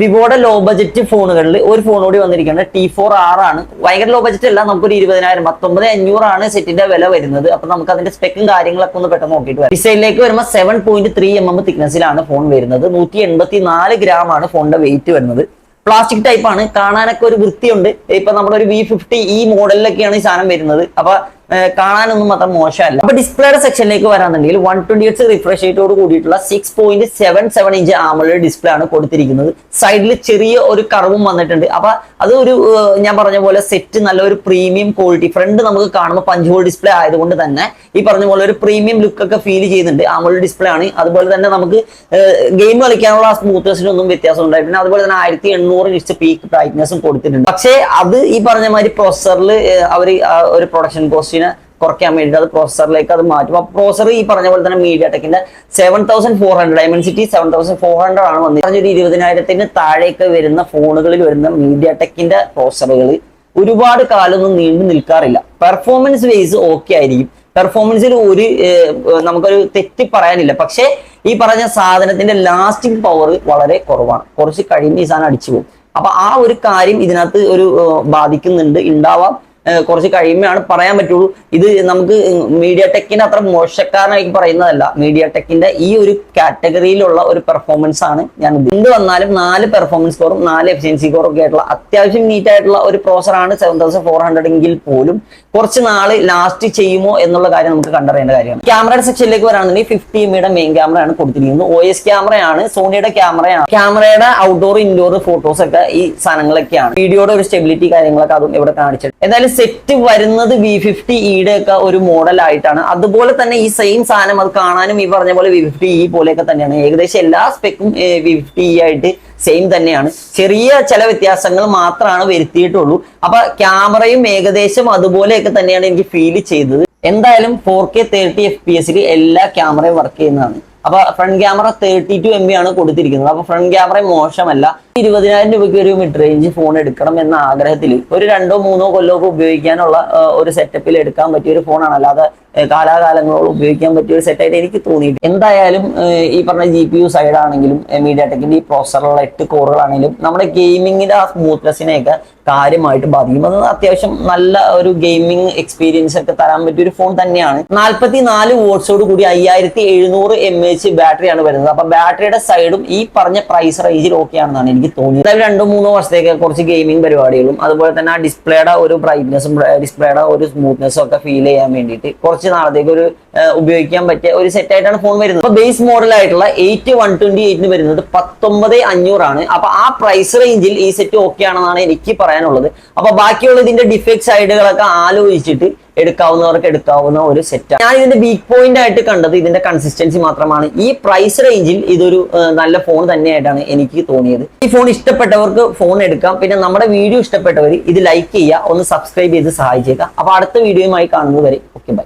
വിവോയുടെ low budget ഫോണുകളിൽ ഒരു phone കൂടി വന്നിരിക്കുന്നത് T4R ആണ്. ഭയങ്കര ലോ ബജറ്റ് അല്ല, നമുക്കൊരു 20,000 19,500 ആണ് സെറ്റിന്റെ വില വരുന്നത്. അപ്പൊ നമുക്ക് അതിന്റെ സ്പെക്കും കാര്യങ്ങളൊക്കെ ഒന്ന് പെട്ടെന്ന് നോക്കിയിട്ട് വരാം. ഡിസൈനിലേക്ക് വരുമ്പോൾ 7.3 തിക്നെസ്സിലാണ് ഫോൺ വരുന്നത്. 184 ഗ്രാം ആണ് ഫോണിന്റെ വെയിറ്റ് വരുന്നത്. പ്ലാസ്റ്റിക് ടൈപ്പ് ആണ്, കാണാനൊക്കെ ഒരു വൃത്തിയുണ്ട്. ഇപ്പൊ നമ്മുടെ ഒരു V50 ഈ മോഡലിലൊക്കെയാണ് ഈ സാധനം വരുന്നത്. അപ്പൊ കാണാനൊന്നും അത്ര മോശമല്ല. അപ്പൊ ഡിസ്പ്ലേയുടെ സെക്ഷനിലേക്ക് വരാന്നുണ്ടെങ്കിൽ 120Hz റിഫ്രഷ് റേറ്റോട് കൂടിയിട്ടുള്ള 6.77 ഇഞ്ച് AMOLED ഡിസ്പ്ലേ ആണ് കൊടുത്തിരിക്കുന്നത്. സൈഡിൽ ചെറിയ ഒരു കർവും വന്നിട്ടുണ്ട്. അപ്പൊ അത് ഒരു ഞാൻ പറഞ്ഞ പോലെ സെറ്റ് നല്ലൊരു പ്രീമിയം ക്വാളിറ്റി. ഫ്രണ്ട് നമുക്ക് കാണുമ്പോൾ പഞ്ച് ഹോൾ ഡിസ്പ്ലേ ആയതുകൊണ്ട് തന്നെ ഈ പറഞ്ഞ പോലെ ഒരു പ്രീമിയം ലുക്ക് ഒക്കെ ഫീൽ ചെയ്യുന്നുണ്ട്. AMOLED ഡിസ്പ്ലേ ആണ്. അതുപോലെ തന്നെ നമുക്ക് ഗെയിം കളിക്കാനുള്ള സ്മൂത്ത്നെസ്സിനൊന്നും വ്യത്യാസം ഉണ്ടായി. പിന്നെ അതുപോലെ തന്നെ 1800 നിറ്റ്സ് പീക്ക് ബ്രൈറ്റ്നസും കൊടുത്തിട്ടുണ്ട്. പക്ഷേ അത് ഈ പറഞ്ഞ മാതിരി പ്രൊസസറിൽ അവർ ഒരു പ്രൊഡക്ഷൻ കോസ്റ്റ് കുറയ്ക്കാൻ വേണ്ടിയിട്ട് അത് പ്രോസസറിലേക്ക് അത് മാറ്റും. അപ്പൊ പ്രോസസർ ഈ പറഞ്ഞ പോലെ തന്നെ MediaTekന്റെ 7400 Dimensity 7400 ആണ് വന്നത്. പറഞ്ഞൊരു 20,000 താഴേക്ക് വരുന്ന ഫോണുകളിൽ വരുന്ന MediaTekന്റെ പ്രോസസറുകൾ ഒരുപാട് കാലമൊന്നും നീണ്ടു നിൽക്കാറില്ല. പെർഫോമൻസ് വൈസ് ഓക്കെ ആയിരിക്കും. പെർഫോമൻസിൽ ഒരു നമുക്കൊരു തെറ്റ് പറയാനില്ല. പക്ഷേ ഈ പറഞ്ഞ സാധനത്തിന്റെ ലാസ്റ്റിംഗ് പവർ വളരെ കുറവാണ്. കുറച്ച് കഴിയുമ്പോൾ ഈ സാധനം അടിച്ചു പോകും. അപ്പൊ ആ ഒരു കാര്യം ഇതിനകത്ത് ഒരു ബാധിക്കുന്നുണ്ട്, ഉണ്ടാവാം. കുറച്ച് കഴിയുമ്പോഴാണ് പറയാൻ പറ്റുള്ളൂ. ഇത് നമുക്ക് MediaTekന്റെ അത്ര മോശക്കാരനായി പറയുന്നതല്ല. MediaTekന്റെ ഈ ഒരു കാറ്റഗറിയിലുള്ള ഒരു പെർഫോമൻസ് ആണ് ഞാൻ എന്ത് വന്നാലും 4 പെർഫോമൻസ് സ്കോറും 4 എഫിഷ്യൻസി സ്കോറും ഒക്കെ ആയിട്ടുള്ള അത്യാവശ്യം നീറ്റ് ആയിട്ടുള്ള ഒരു പ്രോസറാണ് 7400 എങ്കിൽ പോലും കുറച്ച് നാള് ലാസ്റ്റ് ചെയ്യുമോ എന്നുള്ള കാര്യം നമുക്ക് കണ്ടറിയേണ്ട കാര്യമാണ്. ക്യാമറയുടെ സെക്ഷനിലേക്ക് വരാണെങ്കിൽ 50 MB മെയിൻ ക്യാമറയാണ് കൊടുത്തിരിക്കുന്നത്. OS ക്യാമറയാണ്, സോണിയുടെ ക്യാമറയാണ്. ക്യാമറയുടെ ഔട്ട്ഡോർ ഇൻഡോർ ഫോട്ടോസ് ഒക്കെ ഈ സാധനങ്ങളൊക്കെയാണ്. വീഡിയോയുടെ ഒരു സ്റ്റെബിലിറ്റി കാര്യങ്ങളൊക്കെ അതും ഇവിടെ കാണിച്ചിട്ട്. എന്തായാലും സെറ്റ് വരുന്നത് V50E ഒക്കെ ഒരു മോഡൽ ആയിട്ടാണ്. അതുപോലെ തന്നെ ഈ സെയിം സാധനം അത് കാണാനും ഈ പറഞ്ഞ പോലെ V50E പോലെയൊക്കെ തന്നെയാണ്. ഏകദേശം എല്ലാ സ്പെക്കും V50E ആയിട്ട് സെയിം തന്നെയാണ്. ചെറിയ ചില വ്യത്യാസങ്ങൾ മാത്രമാണ് വരുത്തിയിട്ടുള്ളൂ. അപ്പൊ ക്യാമറയും ഏകദേശം അതുപോലെയൊക്കെ തന്നെയാണ് എനിക്ക് ഫീൽ ചെയ്തത്. എന്തായാലും 4K 30 FPS എല്ലാ ക്യാമറയും വർക്ക് ചെയ്യുന്നതാണ്. അപ്പൊ ഫ്രണ്ട് ക്യാമറ 32 MB ആണ് കൊടുത്തിരിക്കുന്നത്. അപ്പൊ ഫ്രണ്ട് ക്യാമറ മോശമല്ല. 20,000 രൂപയ്ക്ക് ഒരു മിഡ് റേഞ്ച് ഫോൺ എടുക്കണം എന്ന ആഗ്രഹത്തിൽ ഒരു 2-3 കൊല്ലമൊക്കെ ഉപയോഗിക്കാനുള്ള ഒരു സെറ്റപ്പിൽ എടുക്കാൻ പറ്റിയ ഒരു ഫോണാണ്. അല്ലാതെ കാലാകാലങ്ങളോട് ഉപയോഗിക്കാൻ പറ്റിയ ഒരു സെറ്റായിട്ട് എനിക്ക് തോന്നിയിട്ട്. എന്തായാലും ഈ പറഞ്ഞ GPU സൈഡ് ആണെങ്കിലും MediaTekന്റെ ഈ പ്രോസസറുള്ള 8 കോറുകളാണെങ്കിലും നമ്മുടെ ഗെയിമിങ്ങിന്റെ ആ സ്മൂത്ത്നെസ്സിനെയൊക്കെ കാര്യമായിട്ട് ബാധിക്കും. അത് അത്യാവശ്യം നല്ല ഒരു ഗെയിമിംഗ് എക്സ്പീരിയൻസ് ഒക്കെ തരാൻ പറ്റിയ ഒരു ഫോൺ തന്നെയാണ്. 44 വാട്ട്സോട് കൂടി 5700 mAh ബാറ്ററിയാണ് വരുന്നത്. അപ്പൊ ബാറ്ററിയുടെ സൈഡും ഈ പറഞ്ഞ പ്രൈസ് റേഞ്ചിൽ ഓക്കെ ആണെന്നാണ് എനിക്ക് തോന്നിയത്. 2-3 വർഷത്തേക്ക് കുറച്ച് ഗെയിമിംഗ് പരിപാടികളും അതുപോലെ തന്നെ ആ ഡിസ്പ്ലേയുടെ ഒരു ബ്രൈറ്റ്നസും ഡിസ്പ്ലേയുടെ ഒരു സ്മൂത്ത്നെസ്സും ഒക്കെ ഫീൽ ചെയ്യാൻ വേണ്ടിയിട്ട് കുറച്ച് നാളത്തേക്ക് ഒരു ഉപയോഗിക്കാൻ പറ്റിയ ഒരു സെറ്റ് ആയിട്ടാണ് ഫോൺ വരുന്നത്. അപ്പൊ ബേസ് മോഡൽ ആയിട്ടുള്ള 8128 വരുന്നത് 19,500 ആണ്. അപ്പൊ ആ പ്രൈസ് റേഞ്ചിൽ ഈ സെറ്റ് ഓക്കെ ആണെന്നാണ് എനിക്ക് പറയാനുള്ളത്. അപ്പൊ ബാക്കിയുള്ള ഇതിന്റെ ഡിഫക്ട് സൈഡുകളൊക്കെ ആലോചിച്ചിട്ട് എടുക്കാവുന്നവർക്ക് എടുക്കാവുന്ന ഒരു സെറ്റാണ്. ഞാൻ ഇതിന്റെ വീക്ക് പോയിന്റ് ആയിട്ട് കണ്ടത് ഇതിന്റെ കൺസിസ്റ്റൻസി മാത്രമാണ്. ഈ പ്രൈസ് റേഞ്ചിൽ ഇതൊരു നല്ല ഫോൺ തന്നെയായിട്ടാണ് എനിക്ക് തോന്നിയത്. ഈ ഫോൺ ഇഷ്ടപ്പെട്ടവർക്ക് ഫോൺ എടുക്കാം. പിന്നെ നമ്മുടെ വീഡിയോ ഇഷ്ടപ്പെട്ടവർ ഇത് ലൈക്ക് ചെയ്യുക, ഒന്ന് സബ്സ്ക്രൈബ് ചെയ്ത് സഹായിച്ചേക്കാം. അപ്പൊ അടുത്ത വീഡിയോയുമായി കാണുന്നത് വരെ ഓക്കെ ബൈ.